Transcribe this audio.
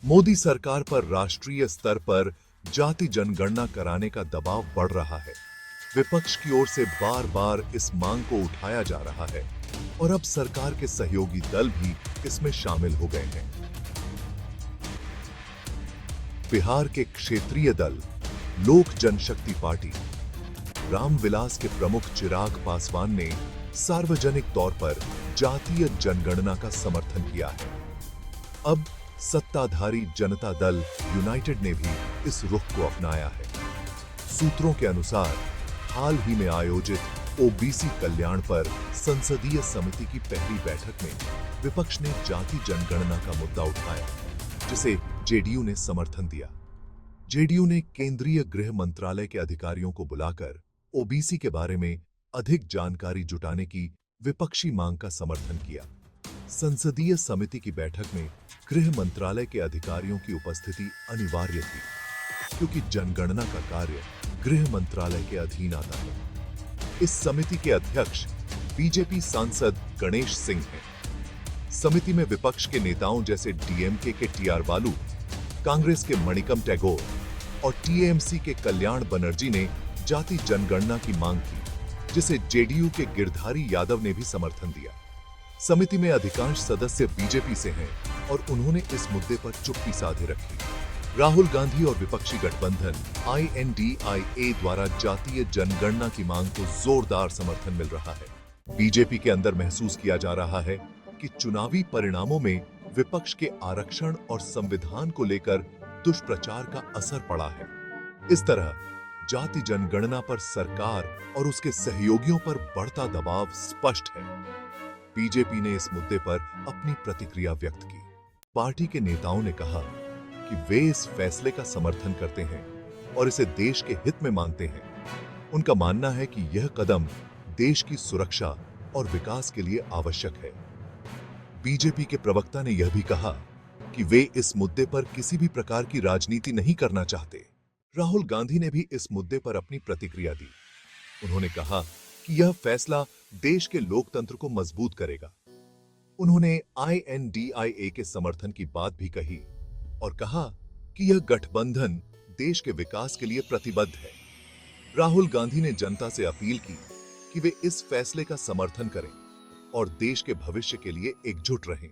मोदी सरकार पर राष्ट्रीय स्तर पर जाति जनगणना कराने का दबाव बढ़ रहा है। विपक्ष की ओर से बार बार इस मांग को उठाया जा रहा है और अब सरकार के सहयोगी दल भी इसमें शामिल हो गए हैं। बिहार के क्षेत्रीय दल लोक जनशक्ति पार्टी रामविलास के प्रमुख चिराग पासवान ने सार्वजनिक तौर पर जातीय जनगणना का समर्थन किया है। अब सत्ताधारी जनता दल यूनाइटेड ने भी इस रुख को अपनाया है। सूत्रों के अनुसार हाल ही में आयोजित ओबीसी कल्याण पर संसदीय समिति की पहली बैठक में विपक्ष ने जाति जनगणना का मुद्दा उठाया, जिसे जेडीयू ने समर्थन दिया। जेडीयू ने केंद्रीय गृह मंत्रालय के अधिकारियों को बुलाकर ओबीसी के बारे में अधिक जानकारी जुटाने की विपक्षी मांग का समर्थन किया। संसदीय समिति की बैठक में गृह मंत्रालय के अधिकारियों की उपस्थिति अनिवार्य थी, क्योंकि जनगणना का कार्य गृह मंत्रालय के अधीन आता है। इस समिति के अध्यक्ष बीजेपी सांसद गणेश सिंह हैं। समिति में विपक्ष के नेताओं जैसे डीएमके के टीआर बालू, कांग्रेस के मणिकम टैगोर और टीएमसी के कल्याण बनर्जी ने जाति जनगणना की मांग की, जिसे जेडीयू के गिरधारी यादव ने भी समर्थन दिया। समिति में अधिकांश सदस्य बीजेपी से हैं और उन्होंने इस मुद्दे पर चुप्पी साधे रखी। राहुल गांधी और विपक्षी गठबंधन INDIA द्वारा जातीय जनगणना की मांग को जोरदार समर्थन मिल रहा है। बीजेपी के अंदर महसूस किया जा रहा है कि चुनावी परिणामों में विपक्ष के आरक्षण और संविधान को लेकर दुष्प्रचार का असर पड़ा है। इस तरह जाति जनगणना पर सरकार और उसके सहयोगियों पर बढ़ता दबाव स्पष्ट है। बीजेपी ने इस मुद्दे पर अपनी प्रतिक्रिया व्यक्त की। पार्टी के नेताओं ने कहा कि वे इस फैसले का समर्थन करते हैं और इसे देश के हित में मानते हैं। उनका मानना है कि यह कदम देश की सुरक्षा और विकास के लिए आवश्यक है। बीजेपी के प्रवक्ता ने यह भी कहा कि वे इस मुद्दे पर किसी भी प्रकार की राजनीति नहीं करना चाहते। राहुल गांधी ने भी इस मुद्दे पर अपनी प्रतिक्रिया दी। उन्होंने कहा कि यह फैसला देश के लोकतंत्र को मजबूत करेगा। उन्होंने INDIA के समर्थन की बात भी कही और कहा कि यह गठबंधन देश के विकास के लिए प्रतिबद्ध है। राहुल गांधी ने जनता से अपील की कि वे इस फैसले का समर्थन करें और देश के भविष्य के लिए एकजुट रहें।